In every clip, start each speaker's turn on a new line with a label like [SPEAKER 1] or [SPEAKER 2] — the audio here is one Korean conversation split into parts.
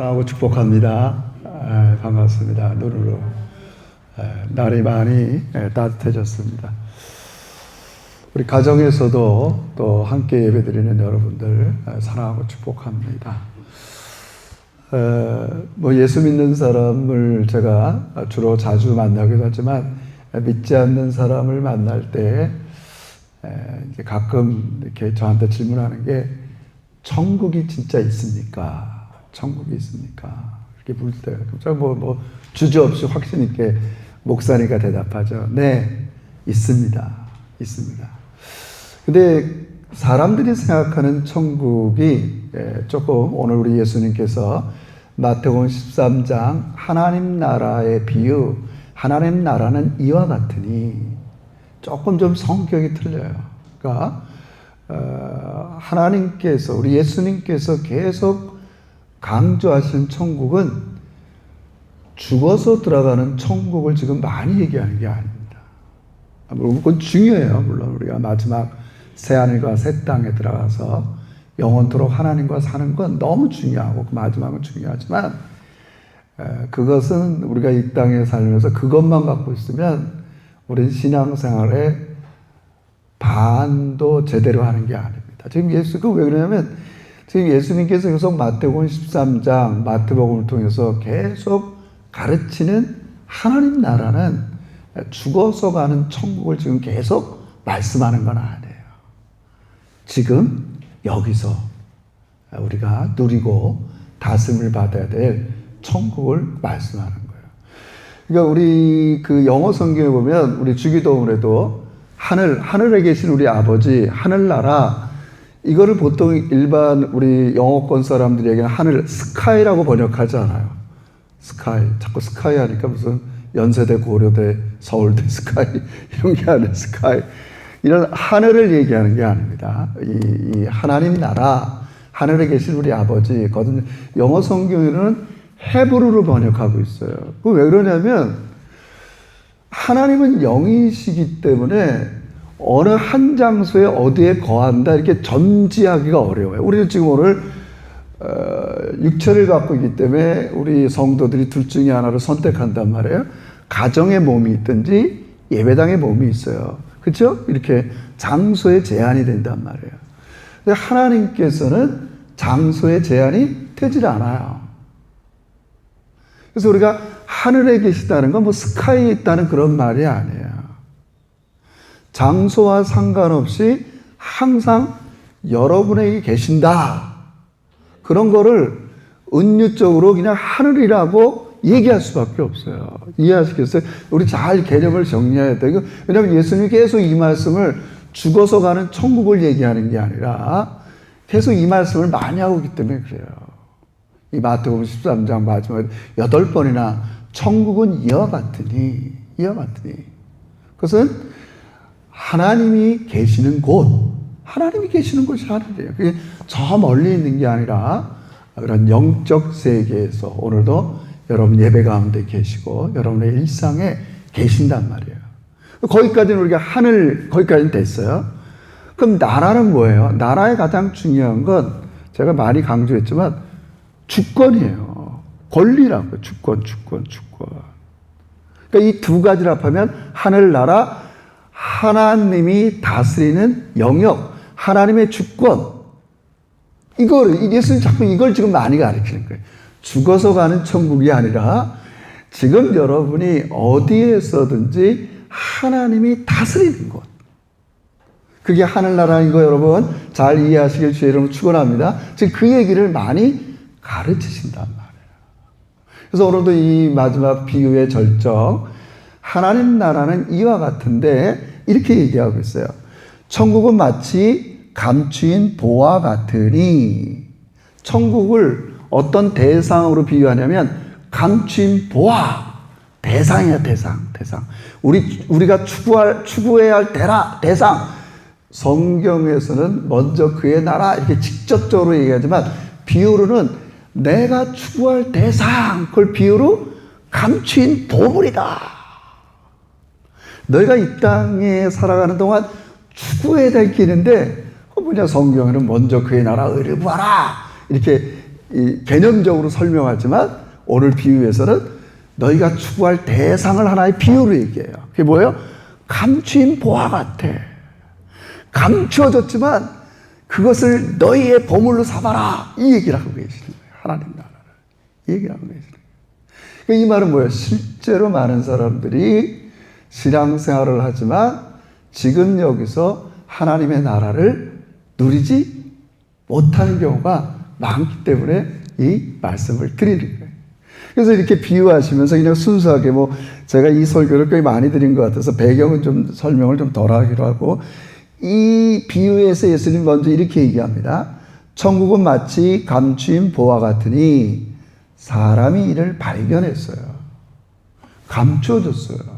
[SPEAKER 1] 사랑하고 축복합니다. 반갑습니다. 눈으로 날이 많이 따뜻해졌습니다. 우리 가정에서도 또 함께 예배드리는 여러분들 사랑하고 축복합니다. 예수 믿는 사람을 제가 주로 자주 만나기도 하지만 믿지 않는 사람을 만날 때 이제 가끔 이렇게 저한테 질문하는 게 천국이 진짜 있습니까? 천국이 있습니까? 이렇게 물 때 주저없이 확신 있게 목사니까 대답하죠. 네, 있습니다. 있습니다. 근데 사람들이 생각하는 천국이 조금 오늘 우리 예수님께서 마태복음 13장 하나님 나라의 비유, 하나님 나라는 이와 같으니 조금 좀 성격이 틀려요. 그러니까 하나님께서, 우리 예수님께서 계속 강조하신 천국은 죽어서 들어가는 천국을 지금 많이 얘기하는 게 아닙니다. 물론 그건 중요해요. 물론 우리가 마지막 새하늘과 새 땅에 들어가서 영원토록 하나님과 사는 건 너무 중요하고 그 마지막은 중요하지만 그것은 우리가 이 땅에 살면서 그것만 갖고 있으면 우리는 신앙생활에 반도 제대로 하는 게 아닙니다. 지금 왜 그러냐면 지금 예수님께서 계속 마태복음 13장 마태복음을 통해서 계속 가르치는 하나님 나라는 죽어서 가는 천국을 지금 계속 말씀하는 건 아니에요. 지금 여기서 우리가 누리고 다스림을 받아야 될 천국을 말씀하는 거예요. 그러니까 우리 그 영어 성경에 보면 우리 주기도문에도 하늘에 계신 우리 아버지, 하늘나라, 이거를 보통 일반 우리 영어권 사람들이 얘기하는 하늘, 스카이라고 번역하지 않아요. 스카이. 자꾸 스카이 하니까 무슨 연세대, 고려대, 서울대 스카이, 이런 게 아니에요. 스카이. 이런 하늘을 얘기하는 게 아닙니다. 이 하나님 나라, 하늘에 계신 우리 아버지, 영어 성경에는 헤브루로 번역하고 있어요. 그 왜 그러냐면, 하나님은 영이시기 때문에 어느 한 장소에 어디에 거한다 이렇게 전지하기가 어려워요. 우리는 지금 오늘 육체를 갖고 있기 때문에 우리 성도들이 둘 중에 하나를 선택한단 말이에요. 가정의 몸이 있든지 예배당의 몸이 있어요. 그렇죠? 이렇게 장소에 제한이 된단 말이에요. 근데 하나님께서는 장소에 제한이 되질 않아요. 그래서 우리가 하늘에 계시다는 건 스카이에 있다는 그런 말이 아니에요. 장소와 상관없이 항상 여러분에게 계신다. 그런 거를 은유적으로 그냥 하늘이라고 얘기할 수밖에 없어요. 이해하시겠어요? 우리 잘 개념을 정리해야 돼요. 왜냐하면 예수님이 계속 이 말씀을 죽어서 가는 천국을 얘기하는 게 아니라 계속 이 말씀을 많이 하고 있기 때문에 그래요. 이 마태복음 13장 마지막에 8번이나 천국은 이와 같으니. 그것은 하나님이 계시는 곳, 하나님이 계시는 곳이 하늘이에요. 그게 저 멀리 있는 게 아니라 그런 영적 세계에서 오늘도 여러분 예배 가운데 계시고 여러분의 일상에 계신단 말이에요. 거기까지는 우리가 거기까지는 됐어요. 그럼 나라는 뭐예요? 나라의 가장 중요한 건 제가 많이 강조했지만 주권이에요. 권리라고요. 주권. 그러니까 이 두 가지를 합하면 하늘나라, 하나님이 다스리는 영역, 하나님의 주권. 예수님 자꾸 이걸 지금 많이 가르치는 거예요. 죽어서 가는 천국이 아니라 지금 여러분이 어디에서든지 하나님이 다스리는 곳. 그게 하늘나라인 거 여러분 잘 이해하시길 주의 이름으로 축원합니다. 지금 그 얘기를 많이 가르치신단 말이에요. 그래서 오늘도 이 마지막 비유의 절정, 하나님 나라는 이와 같은데 이렇게 얘기하고 있어요. 천국은 마치 감추인 보화 같으니. 천국을 어떤 대상으로 비유하냐면 감추인 보화. 대상이야, 대상. 우리가 추구해야 할 대상. 성경에서는 먼저 그의 나라 이렇게 직접적으로 얘기하지만 비유로는 내가 추구할 대상, 그걸 비유로 감추인 보물이다. 너희가 이 땅에 살아가는 동안 추구해야 될 길인데 성경에는 먼저 그의 나라 의를 구하라 이렇게 이 개념적으로 설명하지만 오늘 비유에서는 너희가 추구할 대상을 하나의 비유로 얘기해요. 그게 뭐예요? 감추인 보화 같아. 감추어졌지만 그것을 너희의 보물로 삼아라. 이 얘기를 하고 계시는 거예요. 하나님 나라를. 이 얘기를 하고 계시는 거예요. 그러니까 이 말은 뭐예요? 실제로 많은 사람들이 신앙생활을 하지만 지금 여기서 하나님의 나라를 누리지 못하는 경우가 많기 때문에 이 말씀을 드리는 거예요. 그래서 이렇게 비유하시면서 그냥 순수하게 뭐 제가 이 설교를 꽤 많이 드린 것 같아서 배경은 좀 설명을 좀 덜 하기로 하고 이 비유에서 예수님 먼저 이렇게 얘기합니다. 천국은 마치 감추인 보화 같으니 사람이 이를 발견했어요. 감춰졌어요.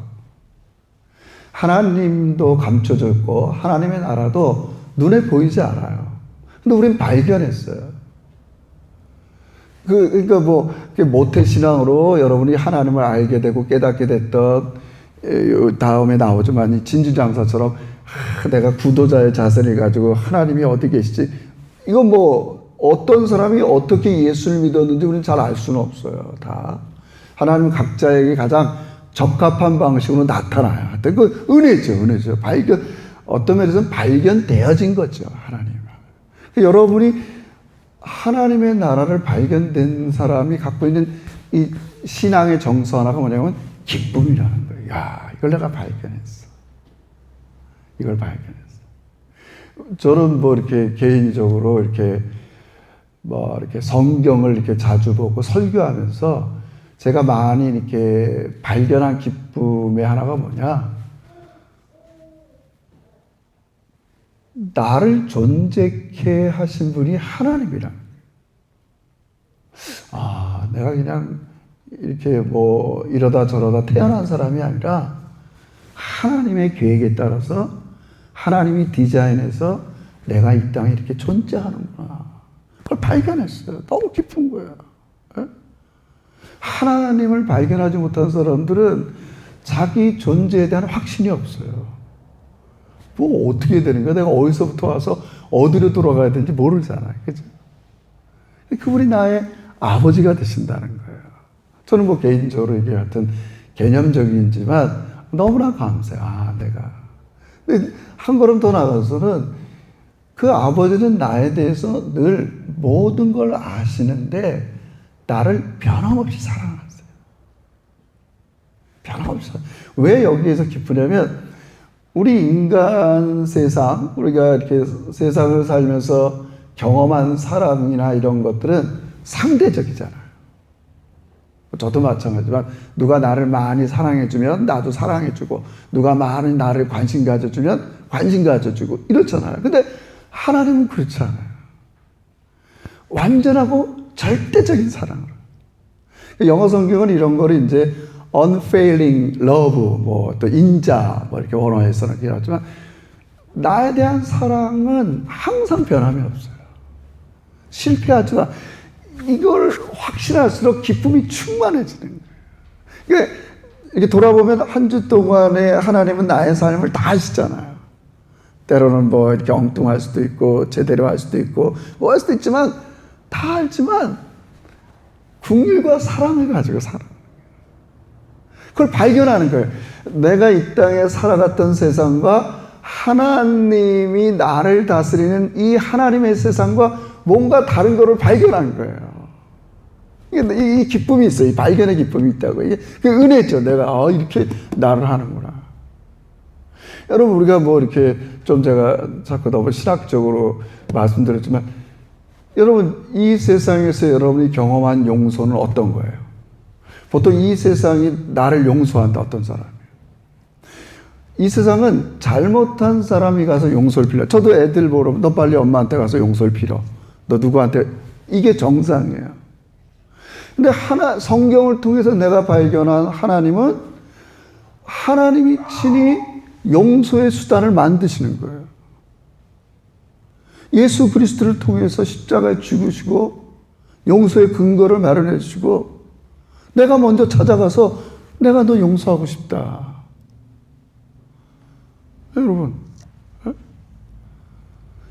[SPEAKER 1] 하나님도 감춰졌고 하나님의 나라도 눈에 보이지 않아요. 근데 우린 발견했어요. 그러니까 뭐 모태신앙으로 여러분이 하나님을 알게 되고 깨닫게 됐던 다음에 나오지만 진주장사처럼 내가 구도자의 자세를 가지고 하나님이 어디 계시지? 이건 뭐 어떤 사람이 어떻게 예수를 믿었는지 우리는 잘 알 수는 없어요. 다 하나님 각자에게 가장 적합한 방식으로 나타나요. 하여튼 그 은혜죠. 발견, 어떤 면에서는 발견되어진 거죠. 하나님. 여러분이 하나님의 나라를 발견된 사람이 갖고 있는 이 신앙의 정서 하나가 뭐냐면 기쁨이라는 거예요. 야, 이걸 내가 발견했어. 이걸 발견했어. 저는 뭐 이렇게 개인적으로 이렇게 성경을 이렇게 자주 보고 설교하면서 제가 많이 이렇게 발견한 기쁨의 하나가 뭐냐? 나를 존재케 하신 분이 하나님이라. 내가 그냥 이렇게 뭐 이러다 저러다 태어난 사람이 아니라 하나님의 계획에 따라서 하나님이 디자인해서 내가 이 땅에 이렇게 존재하는구나. 그걸 발견했어요. 너무 기쁜 거예요. 하나님을 발견하지 못한 사람들은 자기 존재에 대한 확신이 없어요. 뭐 어떻게 되는 거야? 내가 어디서부터 와서 어디로 돌아가야 되는지 모르잖아요. 그죠? 그분이 나의 아버지가 되신다는 거예요. 저는 뭐 개인적으로 이게 하여튼 개념적이지만 너무나 감사해요. 내가. 근데 한 걸음 더 나가서는 그 아버지는 나에 대해서 늘 모든 걸 아시는데 나를 변함없이 사랑하세요. 변함없이. 왜 여기에서 기쁘냐면 우리 인간 세상, 우리가 이렇게 세상을 살면서 경험한 사람이나 이런 것들은 상대적이잖아요. 저도 마찬가지지만 누가 나를 많이 사랑해주면 나도 사랑해주고 누가 많이 나를 관심 가져주면 관심 가져주고 이렇잖아요. 근데 하나님은 그렇지 않아요. 완전하고 절대적인 사랑을. 영어 성경은 이런 거를 이제 unfailing love, 뭐 또 인자, 뭐 이렇게 원어에서는 이렇게 하지만 나에 대한 사랑은 항상 변함이 없어요. 실패하지만 이걸 확신할수록 기쁨이 충만해지는 거예요. 이게 돌아보면 한 주 동안에 하나님은 나의 삶을 다 아시잖아요. 때로는 뭐 이렇게 엉뚱할 수도 있고 제대로 할 수도 있고 뭐 할 수도 있지만 다 알지만 긍휼과 사랑을 가지고 살아. 그걸 발견하는 거예요. 내가 이 땅에 살아갔던 세상과 하나님이 나를 다스리는 이 하나님의 세상과 뭔가 다른 거를 발견한 거예요. 이 기쁨이 있어요. 이 발견의 기쁨이 있다고. 이게 그 은혜죠. 내가 이렇게 나를 하는구나. 여러분 우리가 뭐 이렇게 좀 제가 자꾸 너무 신학적으로 말씀드렸지만 여러분 이 세상에서 여러분이 경험한 용서는 어떤 거예요? 보통 이 세상이 나를 용서한다. 어떤 사람이에요? 이 세상은 잘못한 사람이 가서 용서를 빌려. 저도 애들 보러 너 빨리 엄마한테 가서 용서를 빌어. 너 누구한테. 이게 정상이에요. 근데 성경을 통해서 내가 발견한 하나님은 하나님이 친히 용서의 수단을 만드시는 거예요. 예수 그리스도를 통해서 십자가에 죽으시고 용서의 근거를 마련해 주시고 내가 먼저 찾아가서 내가 너 용서하고 싶다. 여러분,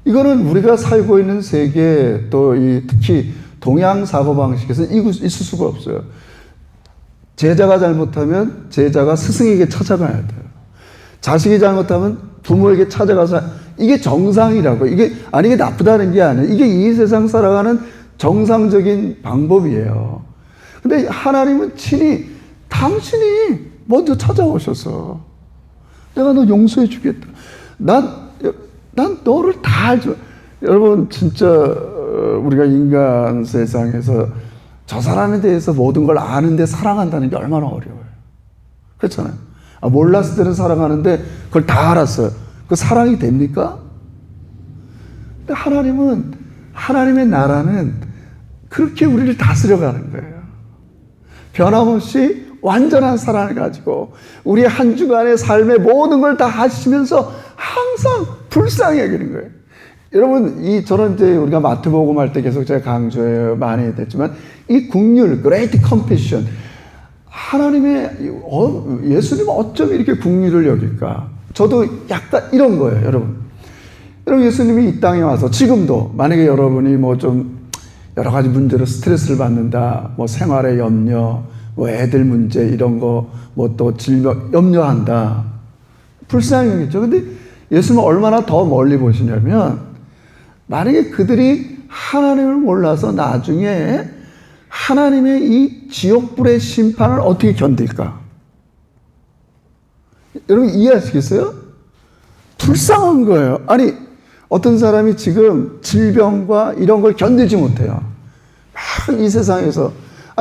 [SPEAKER 1] 이거는 우리가 살고 있는 세계 또 특히 동양 사고방식에서는 있을 수가 없어요. 제자가 잘못하면 제자가 스승에게 찾아가야 돼요. 자식이 잘못하면 부모에게 찾아가서, 이게 정상이라고. 이게 나쁘다는 게 아니에요. 이게 이 세상 살아가는 정상적인 방법이에요. 근데 하나님은 친히 당신이 먼저 찾아오셔서 내가 너 용서해 주겠다. 난 너를 다 알죠. 여러분, 진짜 우리가 인간 세상에서 저 사람에 대해서 모든 걸 아는데 사랑한다는 게 얼마나 어려워요. 그렇잖아요. 몰랐을 때는 사랑하는데 그걸 다 알았어요. 그 사랑이 됩니까? 근데 하나님의 나라는 그렇게 우리를 다스려가는 거예요. 변함없이 완전한 사랑을 가지고 우리 한 주간의 삶의 모든 걸 다 하시면서 항상 불쌍히 여기는 거예요. 여러분, 저는 이제 우리가 마태복음 할 때 계속 제가 강조해요. 많이 됐지만, 이 국률, great compassion. 예수님은 어쩜 이렇게 국률을 여길까? 저도 약간 이런 거예요, 여러분. 예수님이 이 땅에 와서 지금도 만약에 여러분이 뭐 좀 여러 가지 문제로 스트레스를 받는다, 뭐 생활의 염려, 뭐 애들 문제 이런 거, 뭐 또 질병 염려한다. 불쌍히 여기죠. 근데 예수님은 얼마나 더 멀리 보시냐면, 만약에 그들이 하나님을 몰라서 나중에 하나님의 이 지옥불의 심판을 어떻게 견딜까? 여러분 이해하시겠어요? 불쌍한 거예요. 아니, 어떤 사람이 지금 질병과 이런 걸 견디지 못해요. 막 이 세상에서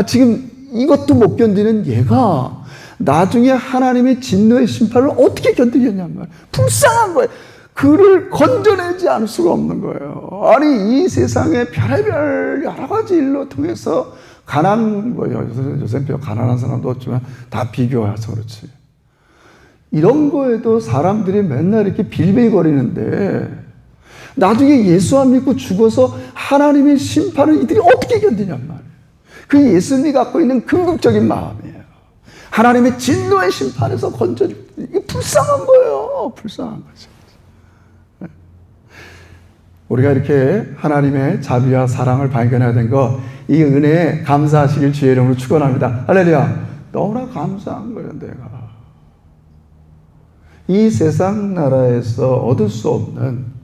[SPEAKER 1] 지금 이것도 못 견디는 얘가 나중에 하나님의 진노의 심판을 어떻게 견디겠냔 말이에요. 불쌍한 거예요. 그를 건져내지 않을 수가 없는 거예요. 아니, 이 세상에 별의별 여러 가지 일로 통해서 요새 가난한 사람도 없지만 다 비교해서 그렇지. 이런 거에도 사람들이 맨날 이렇게 빌빌거리는데 나중에 예수 안 믿고 죽어서 하나님의 심판을 이들이 어떻게 견디냔 말이에요. 그게 예수님이 갖고 있는 궁극적인 마음이에요. 하나님의 진노의 심판에서 건져주고, 이게 불쌍한 거예요. 불쌍한 거죠. 우리가 이렇게 하나님의 자비와 사랑을 발견해야 된 거, 이 은혜에 감사하시길 주의 이름으로 축원합니다. 할렐루야. 너무나 감사한 거예요, 내가. 이 세상 나라에서 얻을 수 없는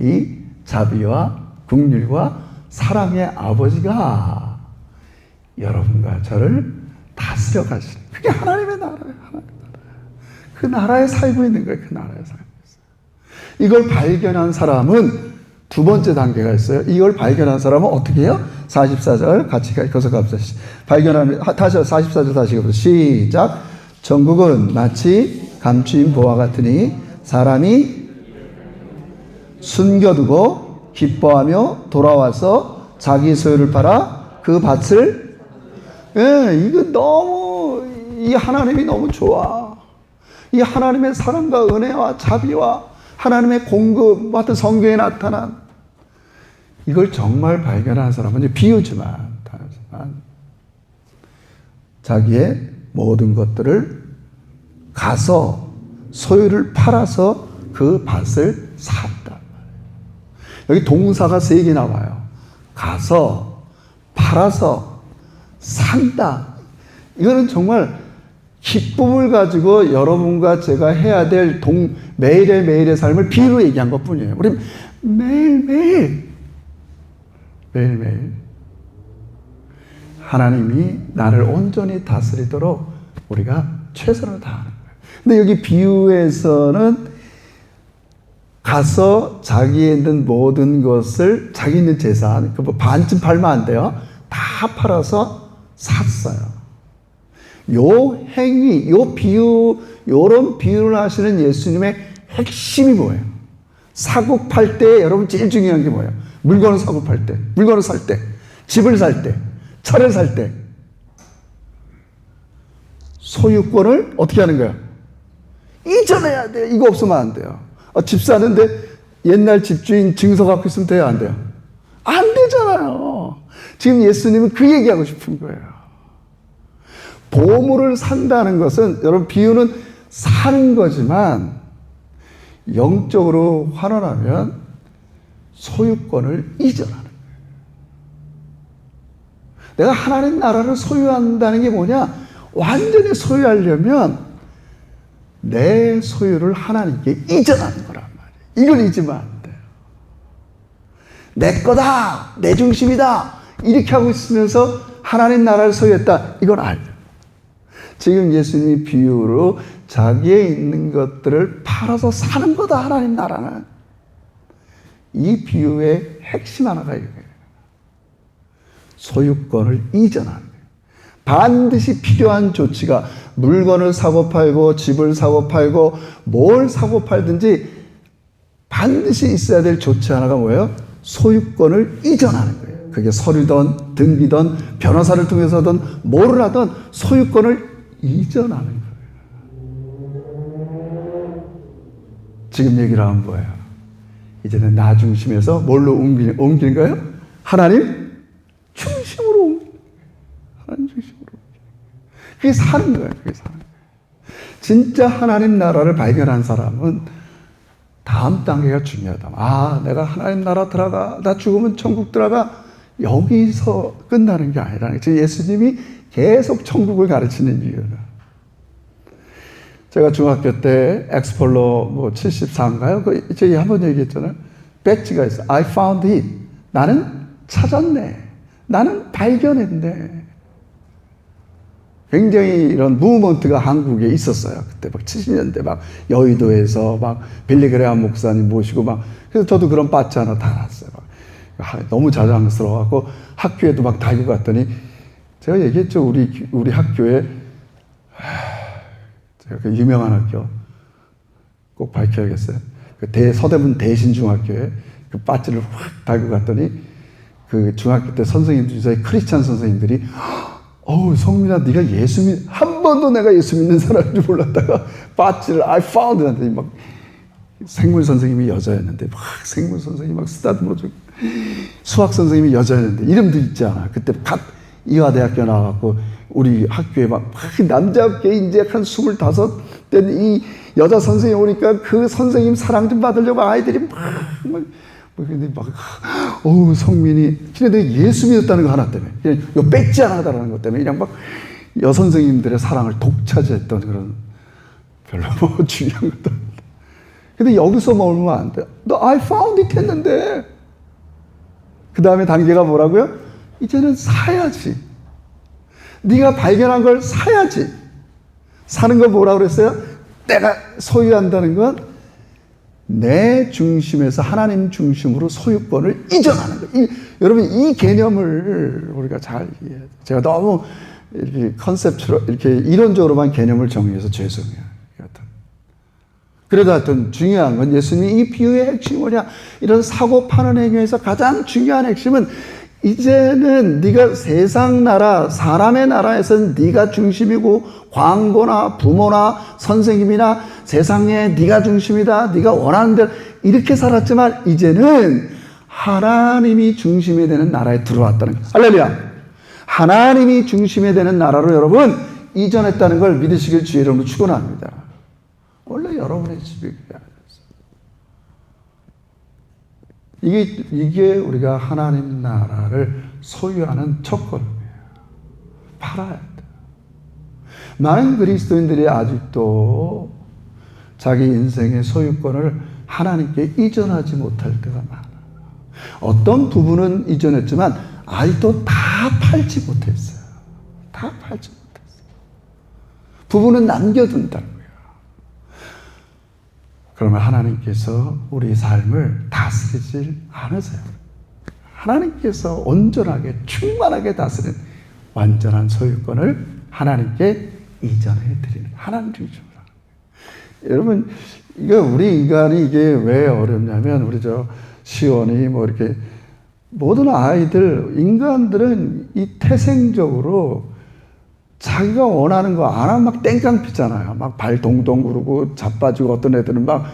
[SPEAKER 1] 이 자비와 긍휼과 사랑의 아버지가 여러분과 저를 다스려 가시는, 그게 하나님의 나라예요. 하나님의 나라. 그 나라에 살고 있는 거예요. 그 나라에 살고 있어요. 이걸 발견한 사람은 두 번째 단계가 있어요. 이걸 발견한 사람은 어떻게 해요? 44절 같이 읽어서 갑시다. 44절 다시 읽어보세요. 시작. 천국은 마치 감추인 보화 같으니 사람이 숨겨두고 기뻐하며 돌아와서 자기 소유를 팔아 그 밭을, 이거 너무, 이 하나님이 너무 좋아. 이 하나님의 사랑과 은혜와 자비와 하나님의 공급 같은 성경에 나타난 이걸 정말 발견한 사람은 이제 비유지만 자기의 모든 것들을 가서 소유를 팔아서 그 밭을 샀다. 여기 동사가 3개 나와요. 가서, 팔아서, 산다. 이거는 정말 기쁨을 가지고 여러분과 제가 해야 될 매일의 삶을 비유로 얘기한 것 뿐이에요. 우리 매일매일 하나님이 나를 온전히 다스리도록 우리가 최선을 다하는 거예요. 근데 여기 비유에서는 가서 자기에 있는 모든 것을, 자기 있는 재산, 그 반쯤 팔면 안 돼요. 다 팔아서 샀어요. 요 행위, 요 비유, 요런 비유를 하시는 예수님의 핵심이 뭐예요? 사고 팔 때 여러분 제일 중요한 게 뭐예요? 물건을 사고 팔 때, 물건을 살 때, 집을 살 때, 차를 살 때 소유권을 어떻게 하는 거야? 이전해야 돼요. 이거 없으면 안 돼요. 집 사는데 옛날 집주인 증서 갖고 있으면 돼요? 안 돼요? 안 되잖아요. 지금 예수님은 그 얘기하고 싶은 거예요. 보물을 산다는 것은, 여러분, 비유는 사는 거지만 영적으로 환원하면 소유권을 이전하는 거예요. 내가 하나님 나라를 소유한다는 게 뭐냐? 완전히 소유하려면 내 소유를 하나님께 이전하는 거란 말이에요. 이걸 잊으면 안 돼요. 내 거다, 내 중심이다, 이렇게 하고 있으면서 하나님 나라를 소유했다, 이건 아니에요. 지금 예수님이 비유로 자기에 있는 것들을 팔아서 사는 거다, 하나님 나라는. 이 비유의 핵심 하나가 이거예요. 소유권을 이전하는 거예요. 반드시 필요한 조치가, 물건을 사고 팔고 집을 사고 팔고 뭘 사고 팔든지 반드시 있어야 될 조치 하나가 뭐예요? 소유권을 이전하는 거예요. 그게 서류든 등기든 변호사를 통해서든 뭐를 하든 소유권을 이전하는 거예요. 지금 얘기를 하면 뭐예요? 이제는 나 중심에서 뭘로 옮기는 거예요? 하나님 중심으로 옮기는 거예요. 하나님 중심으로 옮기는 거예요. 그게 사는 거예요. 그게 사는 거예요. 진짜 하나님 나라를 발견한 사람은 다음 단계가 중요하다. 아, 내가 하나님 나라 들어가, 나 죽으면 천국 들어가, 여기서 끝나는 게 아니라, 지금 예수님이 계속 천국을 가르치는 이유는, 제가 중학교 때 엑스폴로 74인가요? 저희 한번 얘기했잖아요. 배지가 있어. I found it. 나는 찾았네. 나는 발견했네. 굉장히 이런 무브먼트가 한국에 있었어요. 그때 막 70년대 막 여의도에서 막 빌리그레암 목사님 모시고 막, 그래서 저도 그런 바지 하나 달았어요. 너무 자랑스러워갖고 학교에도 막 달고 갔더니, 제가 얘기했죠. 우리 학교에, 제가 그 유명한 학교, 꼭 밝혀야겠어요. 그 서대문 대신중학교에 그 바지를 확 달고 갔더니, 그 중학교 때 선생님들 중에 크리스찬 선생님들이, 어우, 성민아, 네가 한 번도 내가 예수 믿는 사람인 줄 몰랐다가 바지를 I found it. 막 생물 선생님이 여자였는데, 막 생물 선생님이 막 쓰다듬어주고, 수학 선생님이 여자였는데, 이름도 있지 않아. 그때 갓 이화대학교 나와갖고, 우리 학교에 막 남자 학교에 이제 한 25된 이 여자 선생님 오니까 그 선생님 사랑 좀 받으려고 아이들이 어우, 성민이. 근데 예수 믿었다는 거 하나 때문에, 그냥 요 뺏지 않았다는 것 때문에, 그냥 막 여선생님들의 사랑을 독차지했던 그런, 별로 뭐 중요한 것도 아닌데. 근데 여기서 머물면 안 돼. 너 I found it 했는데. 그 다음에 단계가 뭐라고요? 이제는 사야지. 네가 발견한 걸 사야지. 사는 걸 뭐라고 그랬어요? 내가 소유한다는 건 내 중심에서 하나님 중심으로 소유권을 이전하는 거예요. 여러분, 이 개념을 우리가 잘 이해해야 돼요. 제가 너무 이렇게 컨셉처럼, 이렇게 이론적으로만 개념을 정리해서 죄송해요. 그래도 하여튼 중요한 건, 예수님이 이 비유의 핵심이 뭐냐? 이런 사고 파는 행위에서 가장 중요한 핵심은, 이제는 네가 세상 나라, 사람의 나라에서는 네가 중심이고, 광고나 부모나 선생님이나 세상에 네가 중심이다, 네가 원하는 대로 이렇게 살았지만, 이제는 하나님이 중심이 되는 나라에 들어왔다는 거예요. 할렐루야! 하나님이 중심이 되는 나라로 여러분 이전했다는 걸 믿으시길 주의 이름으로 축원합니다. 원래 여러분의 집이 그게 아니었어요. 이게 우리가 하나님 나라를 소유하는 조건이에요. 팔아야 돼. 많은 그리스도인들이 아직도 자기 인생의 소유권을 하나님께 이전하지 못할 때가 많아. 어떤 부분은 이전했지만 아직도 다 팔지 못했어요. 다 팔지 못했어요. 부분은 남겨둔다는 거예요. 그러면 하나님께서 우리 삶을 다스리질 않으세요. 하나님께서 온전하게 충만하게 다스리는 완전한 소유권을 하나님께 이전해 드리는, 하나님 중심으로. 여러분, 이거 우리 인간이 이게 왜 어렵냐면, 우리 시온이 이렇게 모든 아이들, 인간들은 이 태생적으로 자기가 원하는 거 안 하면 막 땡깡 피잖아요. 막 발 동동 구르고 자빠지고, 어떤 애들은 막,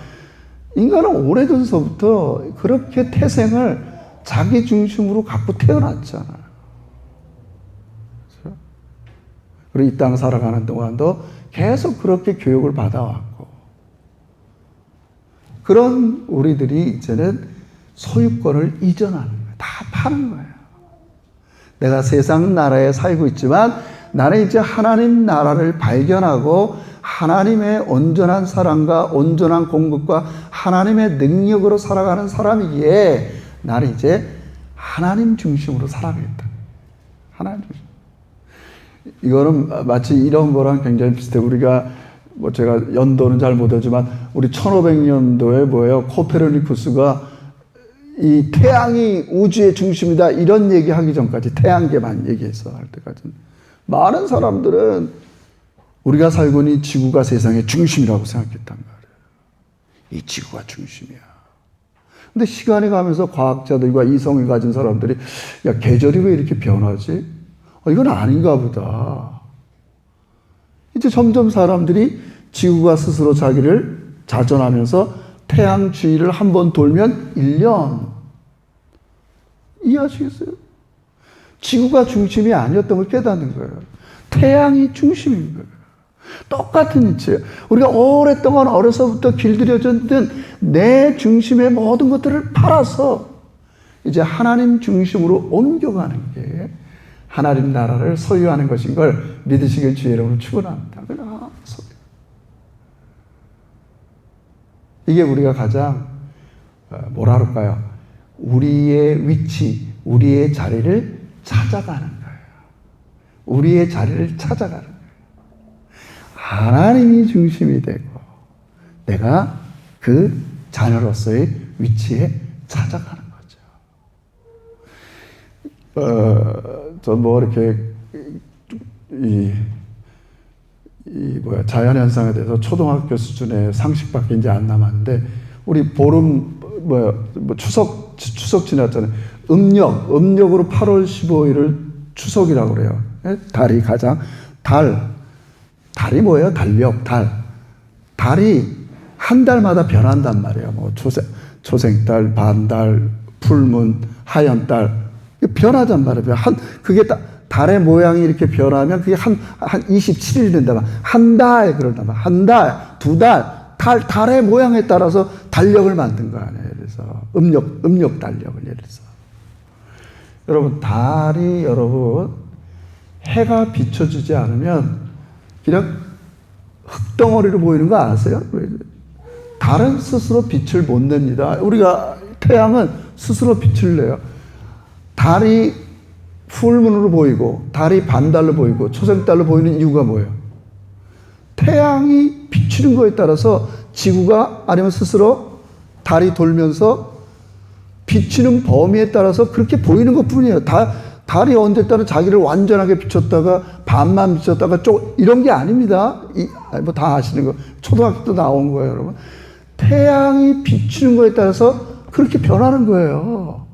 [SPEAKER 1] 인간은 오래전서부터 그렇게 태생을 자기 중심으로 갖고 태어났잖아요. 그렇죠? 그리고 이 땅 살아가는 동안도 계속 그렇게 교육을 받아왔고, 그런 우리들이 이제는 소유권을 이전하는 거예요. 다 파는 거예요. 내가 세상 나라에 살고 있지만 나는 이제 하나님 나라를 발견하고 하나님의 온전한 사랑과 온전한 공급과 하나님의 능력으로 살아가는 사람이기에 나는 이제 하나님 중심으로 살아가겠다. 하나님 중심. 이거는 마치 이런 거랑 굉장히 비슷해요. 우리가 뭐 제가 연도는 잘 못하지만 우리 1500년도에 뭐예요? 코페르니쿠스가 이 태양이 우주의 중심이다 이런 얘기하기 전까지 태양계만 얘기해서 할 때까지는 많은 사람들은 우리가 살고 있는 이 지구가 세상의 중심이라고 생각했단 말이에요. 이 지구가 중심이야. 근데 시간이 가면서 과학자들과 이성을 가진 사람들이 야 계절이 왜 이렇게 변하지? 이건 아닌가 보다. 이제 점점 사람들이 지구가 스스로 자기를 자전하면서 태양 주위를 한 번 돌면 1년. 이해하시겠어요? 지구가 중심이 아니었던 걸 깨닫는 거예요. 태양이 중심인 거예요. 똑같은 이치예요. 우리가 오랫동안 어려서부터 길들여졌던 내 중심의 모든 것들을 팔아서 이제 하나님 중심으로 옮겨가는 게 하나님 나라를 소유하는 것인 걸 믿으시길 주의 이름으로 축원합니다. 이게 우리가 가장 뭐라 그럴까요? 우리의 위치, 우리의 자리를 찾아가는 거예요. 우리의 자리를 찾아가는 거예요. 하나님이 중심이 되고 내가 그 자녀로서의 위치에 찾아가는 거죠. 전 뭐 이렇게 자연현상에 대해서 초등학교 수준의 상식밖에 이제 안 남았는데 우리 보름 추석 지났잖아요. 음력으로 8월 15일을 추석이라고 그래요. 달이 가장 달이 뭐예요? 달력, 달이 한 달마다 변한단 말이에요. 뭐 초생달, 반달, 풀문, 하얀달 변하단 말이에요. 그게 달의 모양이 이렇게 변하면 그게 한 27일 된다. 한 달 그런다. 한 달, 두 달, 달의 모양에 따라서 달력을 만든 거 아니에요. 그래서 음력 달력을 예를 들어서 여러분 달이 해가 비춰주지 않으면 그냥 흙덩어리로 보이는 거 아세요? 달은 스스로 빛을 못 냅니다. 우리가 태양은 스스로 빛을 내요. 달이 풀문으로 보이고 달이 반달로 보이고 초생달로 보이는 이유가 뭐예요? 태양이 비추는 거에 따라서 지구가 아니면 스스로 달이 돌면서 비추는 범위에 따라서 그렇게 보이는 것뿐이에요. 달이 언제 따라 자기를 완전하게 비췄다가 반만 비췄다가 이런 게 아닙니다. 뭐 다 아시는 거 초등학교 때 나온 거예요, 여러분. 태양이 비추는 거에 따라서 그렇게 변하는 거예요.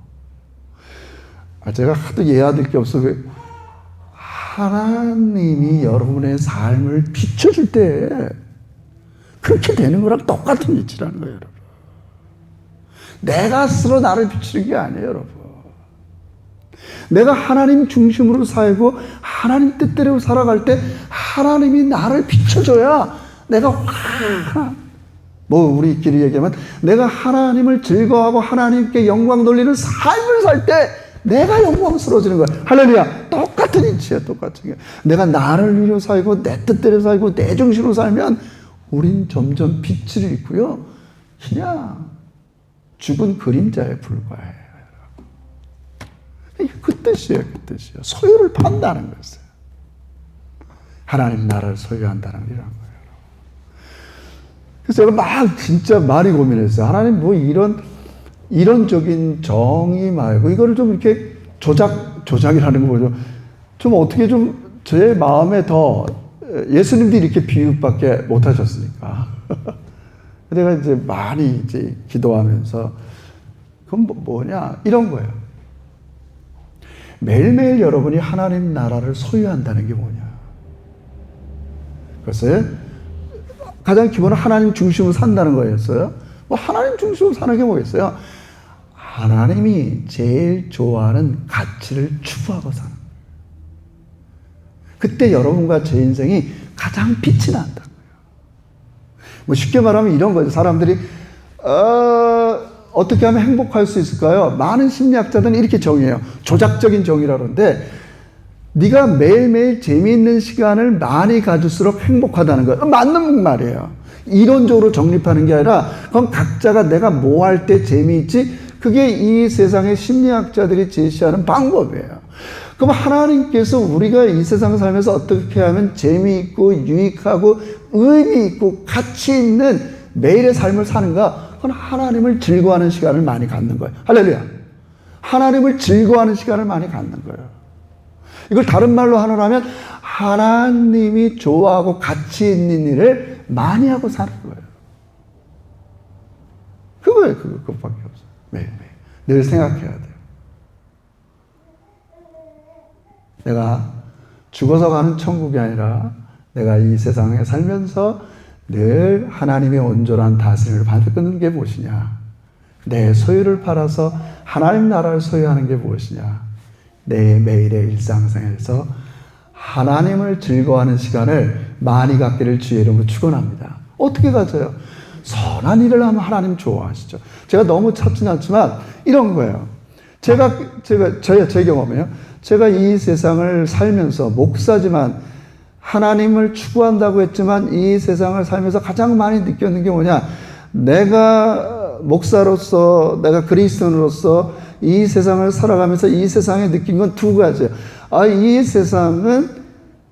[SPEAKER 1] 제가 하도 이해할 게 없어. 하나님이 여러분의 삶을 비춰줄 때 그렇게 되는 거랑 똑같은 이치라는 거예요, 여러분. 내가 스스로 나를 비추는 게 아니에요, 여러분. 내가 하나님 중심으로 살고 하나님 뜻대로 살아갈 때 하나님이 나를 비춰줘야 내가 우리끼리 얘기하면 내가 하나님을 즐거워하고 하나님께 영광 돌리는 삶을 살 때 내가 영광스러워지는 거야. 할렐루야. 똑같은 이치야, 똑같은 게. 내가 나를 위로 살고 내 뜻대로 살고 내 중심으로 살면 우린 점점 빛을 잃고요. 그냥 죽은 그림자에 불과해요. 그 뜻이에요, 그 뜻이에요. 소유를 판다는 것이에요. 하나님 나라를 소유한다는 이런 거예요. 그래서 제가 막 진짜 많이 고민했어요. 하나님 뭐 이론적인 정의 말고 이거를 좀 이렇게 조작이라는 거 뭐죠? 좀 어떻게 좀 제 마음에 더 예수님도 이렇게 비유밖에 못 하셨으니까. 내가 이제 많이 이제 기도하면서 그건 뭐냐 이런 거예요. 매일매일 여러분이 하나님 나라를 소유한다는 게 뭐냐. 그래서 가장 기본은 하나님 중심으로 산다는 거였어요. 뭐 하나님 중심으로 사는 게 뭐겠어요? 하나님이 제일 좋아하는 가치를 추구하고 사는 거예요. 그때 여러분과 제 인생이 가장 빛이 난다는 거예요. 뭐 쉽게 말하면 이런 거죠. 사람들이 어떻게 하면 행복할 수 있을까요? 많은 심리학자들은 이렇게 정의해요. 조작적인 정의라고 하는데, 네가 매일매일 재미있는 시간을 많이 가질수록 행복하다는 거예요. 맞는 말이에요. 이론적으로 정립하는 게 아니라 그건 각자가 내가 뭐 할 때 재미있지, 그게 이 세상의 심리학자들이 제시하는 방법이에요. 그럼 하나님께서 우리가 이 세상 살면서 어떻게 하면 재미있고 유익하고 의미 있고 가치 있는 매일의 삶을 사는가? 그건 하나님을 즐거워하는 시간을 많이 갖는 거예요. 할렐루야. 하나님을 즐거워하는 시간을 많이 갖는 거예요. 이걸 다른 말로 하면 하나님이 좋아하고 가치 있는 일을 많이 하고 사는 거예요. 그거예요. 그것밖에 없어요. 매일매일. 늘 생각해야 돼요. 내가 죽어서 가는 천국이 아니라 내가 이 세상에 살면서 늘 하나님의 온전한 다스림을 받는 게 무엇이냐? 내 소유를 팔아서 하나님 나라를 소유하는 게 무엇이냐? 내 매일의 일상생활에서 하나님을 즐거워하는 시간을 많이 갖기를 주의 이름으로 축원합니다. 어떻게 가져요? 선한 일을 하면 하나님 좋아하시죠. 제가 너무 찾진 않지만 이런 거예요. 제 경험이에요. 제가 이 세상을 살면서 목사지만 하나님을 추구한다고 했지만 이 세상을 살면서 가장 많이 느꼈는 게 뭐냐? 내가 목사로서, 내가 그리스도인으로서 이 세상을 살아가면서 이 세상에 느낀 건 두 가지예요. 이 세상은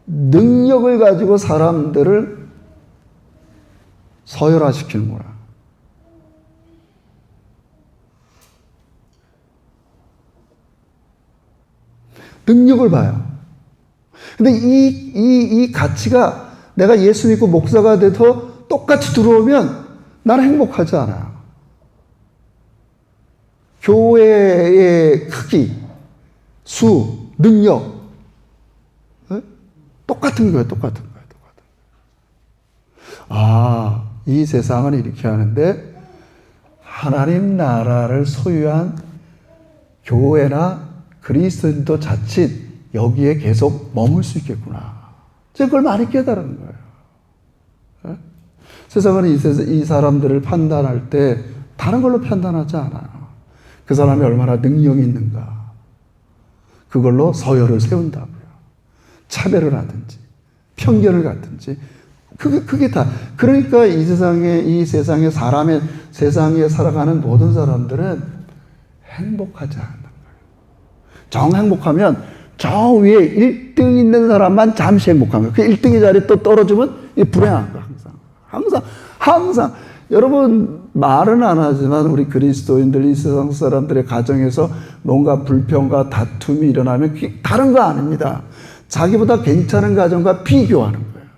[SPEAKER 1] 능력을 가지고 사람들을 서열화시키는구나. 능력을 봐요. 근데 이 가치가 내가 예수 믿고 목사가 돼도 똑같이 들어오면 나는 행복하지 않아요. 교회의 크기, 수, 능력, 네? 똑같은 거예요. 이 세상은 이렇게 하는데 하나님 나라를 소유한 교회나 그리스도인도 자칫 여기에 계속 머물 수 있겠구나. 제가 그걸 많이 깨달은 거예요. 네? 세상은 이 사람들을 판단할 때 다른 걸로 판단하지 않아요. 그 사람이 얼마나 능력이 있는가. 그걸로 서열을 세운다고요. 차별을 하든지, 편견을 갖든지. 그게 다. 그러니까 이 세상에 세상에 살아가는 모든 사람들은 행복하지 않는 거예요. 정 행복하면 저 위에 1등 있는 사람만 잠시 행복한 거예요. 그 1등의 자리에 또 떨어지면 불행한 거예요. 항상. 여러분, 말은 안 하지만 우리 그리스도인들, 이 세상 사람들의 가정에서 뭔가 불평과 다툼이 일어나면 그게 다른 거 아닙니다. 자기보다 괜찮은 가정과 비교하는 거예요.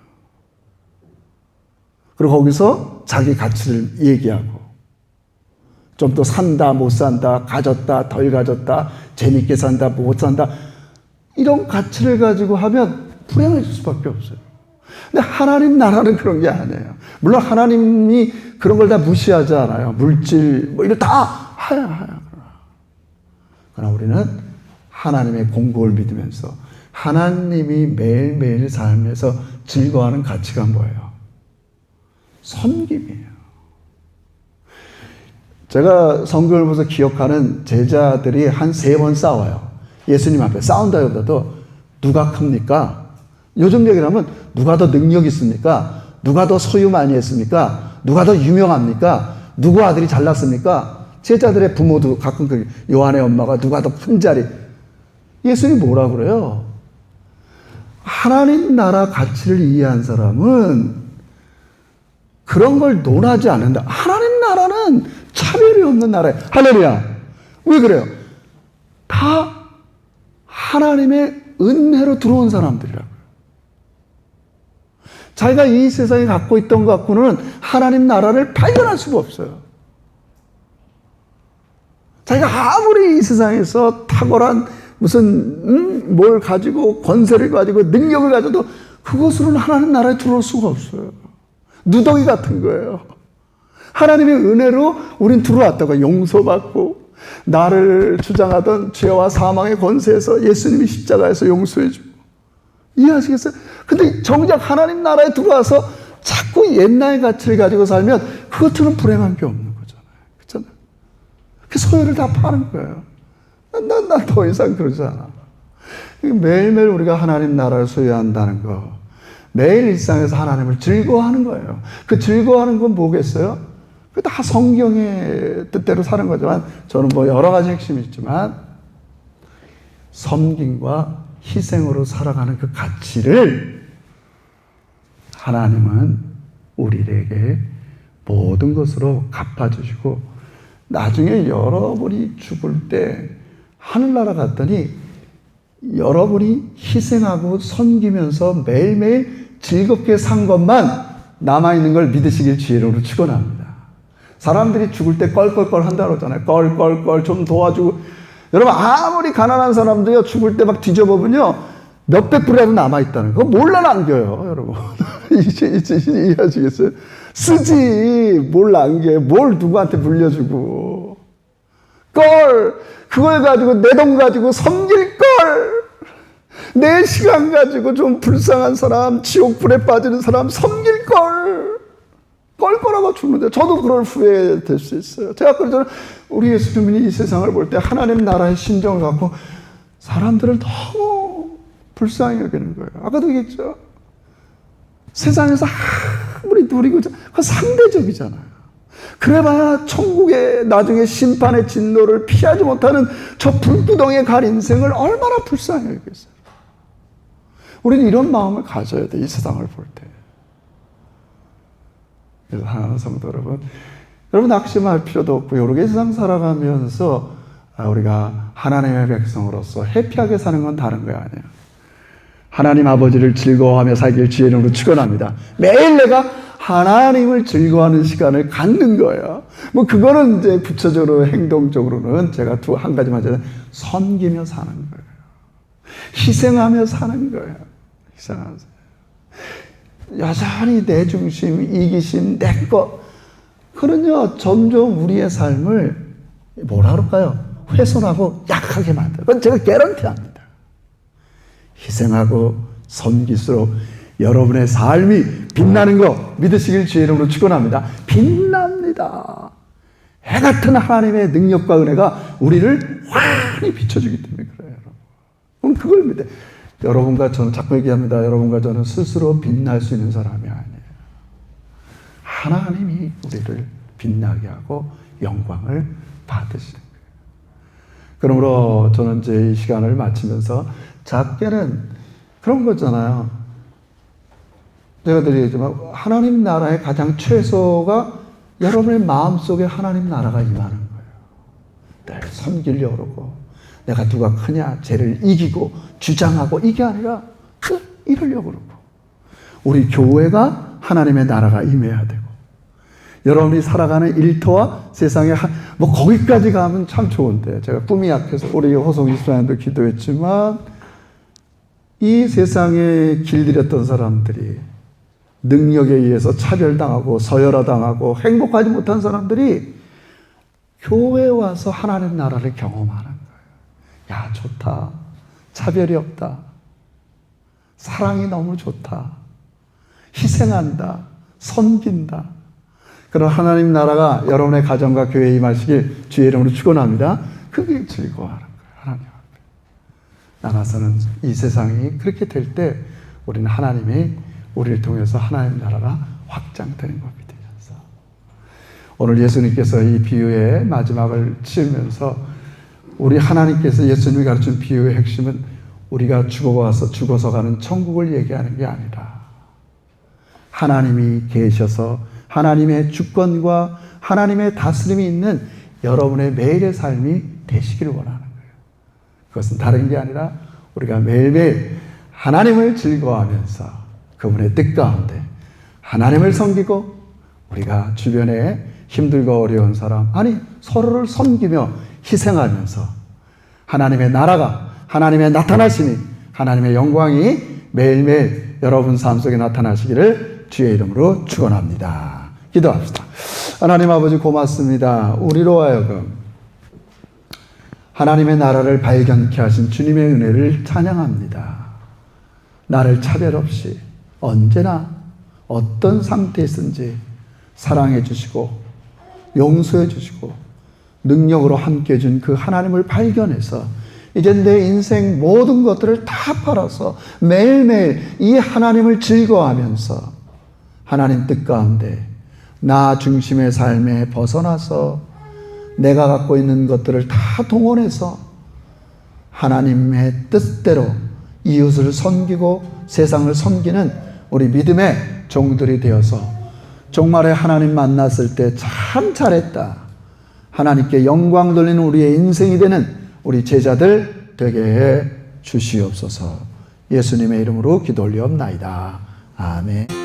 [SPEAKER 1] 그리고 거기서 자기 가치를 얘기하고 좀 더 산다, 못 산다, 가졌다, 덜 가졌다, 재밌게 산다, 못 산다, 이런 가치를 가지고 하면 불행해질 수밖에 없어요. 근데 하나님 나라는 그런 게 아니에요. 물론 하나님이 그런 걸 다 무시하지 않아요. 물질, 이거 다 하야. 그러나 우리는 하나님의 공급을 믿으면서 하나님이 매일매일 삶에서 즐거워하는 가치가 뭐예요? 섬김이에요. 제가 성경을 보면서 기억하는 제자들이 한 3번 싸워요. 예수님 앞에 싸운다기보다도 누가 큽니까? 요즘 얘기를 하면 누가 더 능력 있습니까? 누가 더 소유 많이 했습니까? 누가 더 유명합니까? 누구 아들이 잘났습니까? 제자들의 부모도 가끔 요한의 엄마가 누가 더 큰 자리. 예수님이 뭐라 그래요? 하나님 나라 가치를 이해한 사람은 그런 걸 논하지 않는다. 하나님 나라는 차별이 없는 나라예요. 할렐루야. 왜 그래요? 다 하나님의 은혜로 들어온 사람들이라고요. 자기가 이 세상에 갖고 있던 것 갖고는 하나님 나라를 발견할 수가 없어요. 자기가 아무리 이 세상에서 탁월한 무슨 뭘 가지고 권세를 가지고 능력을 가져도 그것으로는 하나님 나라에 들어올 수가 없어요. 누더기 같은 거예요. 하나님의 은혜로 우린 들어왔다고 용서받고 나를 주장하던 죄와 사망의 권세에서 예수님이 십자가에서 용서해주고. 이해하시겠어요? 근데 정작 하나님 나라에 들어와서 자꾸 옛날 가치를 가지고 살면 그것처럼 불행한 게 없는 거잖아요. 그렇잖아요. 그 소유를 다 파는 거예요. 난 더 이상 그러지 않아. 매일매일 우리가 하나님 나라를 소유한다는 거, 매일 일상에서 하나님을 즐거워하는 거예요. 그 즐거워하는 건 뭐겠어요? 그 다 성경의 뜻대로 사는 거지만, 저는 뭐 여러 가지 핵심이 있지만, 섬김과 희생으로 살아가는 그 가치를 하나님은 우리에게 모든 것으로 갚아주시고, 나중에 여러분이 죽을 때 하늘나라 갔더니 여러분이 희생하고 섬기면서 매일매일 즐겁게 산 것만 남아있는 걸 믿으시길 주의로 축원합니다. 사람들이 죽을 때 껄껄껄 한다고 그러잖아요. 껄껄껄 좀 도와주고. 여러분, 아무리 가난한 사람도요, 죽을 때 막 뒤져보면요, 몇백 불이라도 남아있다는 거 몰라 남겨요, 여러분. 이해하시겠어요? 쓰지, 뭘 남겨, 뭘 누구한테 물려주고. 그걸 가지고, 내 돈 가지고 섬길 걸! 내 시간 가지고 좀 불쌍한 사람, 지옥불에 빠지는 사람 섬길 걸! 껄껄하고 죽는데, 저도 그럴 후회될 수 있어요. 제가 그러잖아요. 우리 예수님이 이 세상을 볼 때 하나님 나라의 심정을 갖고 사람들을 너무 불쌍히 여기는 거예요. 아까도 얘기했죠. 세상에서 아무리 누리고, 그건 상대적이잖아요. 그래봐야 천국의 나중에 심판의 진노를 피하지 못하는 저 불구덩이에 갈 인생을 얼마나 불쌍히 여기겠어요. 우리는 이런 마음을 가져야 돼, 이 세상을 볼 때. 그래서 하나님 성도 여러분 낙심할 필요도 없고, 여러 개 세상 살아가면서 우리가 하나님의 백성으로서 해피하게 사는 건 다른 거 아니에요. 하나님 아버지를 즐거워하며 살길 주의 이름으로 축원합니다. 매일 내가 하나님을 즐거워하는 시간을 갖는 거예요. 뭐 그거는 이제 부처적으로 행동적으로는 제가 한 가지만 제가 섬기며 사는 거예요. 희생하며 사는 거예요. 희생하면서. 여전히 내 중심, 이기심, 내 것. 그는요, 점점 우리의 삶을 뭐라 그럴까요? 훼손하고 약하게 만들어요. 그건 제가 개런티합니다. 희생하고 섬길수록 여러분의 삶이 빛나는 거 믿으시길 주의 이름으로 축원합니다. 빛납니다. 해 같은 하나님의 능력과 은혜가 우리를 환히 비춰주기 때문에 그래요. 그럼 그걸 믿어요. 여러분과 저는 자꾸 얘기합니다. 여러분과 저는 스스로 빛날 수 있는 사람이 아니에요. 하나님이 우리를 빛나게 하고 영광을 받으시는 거예요. 그러므로 저는 이제 이 시간을 마치면서 작게는 그런 거잖아요. 제가 늘 얘기했지만 하나님 나라의 가장 최소가 여러분의 마음속에 하나님 나라가 임하는 거예요. 늘 섬기려고 그러고, 내가 누가 크냐, 쟤를 이기고 주장하고, 이게 아니라 이러려고 그러고, 우리 교회가 하나님의 나라가 임해야 되고, 여러분이 살아가는 일터와 세상에 뭐 거기까지 가면 참 좋은데, 제가 꿈이 약해서 우리 호성 이스라엘도 기도했지만, 이 세상에 길들였던 사람들이, 능력에 의해서 차별당하고 서열화당하고 행복하지 못한 사람들이 교회에 와서 하나님 나라를 경험하는 거예요. 야, 좋다. 차별이 없다. 사랑이 너무 좋다. 희생한다. 섬긴다. 그런 하나님 나라가 여러분의 가정과 교회에 임하시길 주의 이름으로 축원합니다. 그게 즐거워하는 거예요. 하나님 앞에 나가서는 이 세상이 그렇게 될 때 우리는 하나님이 우리를 통해서 하나님 나라가 확장되는 것 믿으면서, 오늘 예수님께서 이 비유의 마지막을 치우면서 우리 하나님께서 예수님이 가르친 비유의 핵심은 우리가 죽어서 가는 천국을 얘기하는 게 아니라 하나님이 계셔서 하나님의 주권과 하나님의 다스림이 있는 여러분의 매일의 삶이 되시기를 원하는 거예요. 그것은 다른 게 아니라 우리가 매일매일 하나님을 즐거워하면서 그분의 뜻 가운데 하나님을 섬기고, 우리가 주변에 힘들고 어려운 사람, 아니 서로를 섬기며 희생하면서 하나님의 나라가, 하나님의 나타나심이, 하나님의 영광이 매일매일 여러분 삶 속에 나타나시기를 주의 이름으로 축원합니다. 기도합시다. 하나님 아버지 고맙습니다. 우리로 하여금 하나님의 나라를 발견케 하신 주님의 은혜를 찬양합니다. 나를 차별 없이 언제나 어떤 상태에 있든지 사랑해 주시고 용서해 주시고 능력으로 함께 해준 그 하나님을 발견해서 이제 내 인생 모든 것들을 다 팔아서 매일매일 이 하나님을 즐거워하면서 하나님 뜻 가운데 나 중심의 삶에 벗어나서 내가 갖고 있는 것들을 다 동원해서 하나님의 뜻대로 이웃을 섬기고 세상을 섬기는 우리 믿음의 종들이 되어서 종말에 하나님 만났을 때 참 잘했다, 하나님께 영광 돌리는 우리의 인생이 되는 우리 제자들 되게 해 주시옵소서. 예수님의 이름으로 기도 올리옵나이다. 아멘.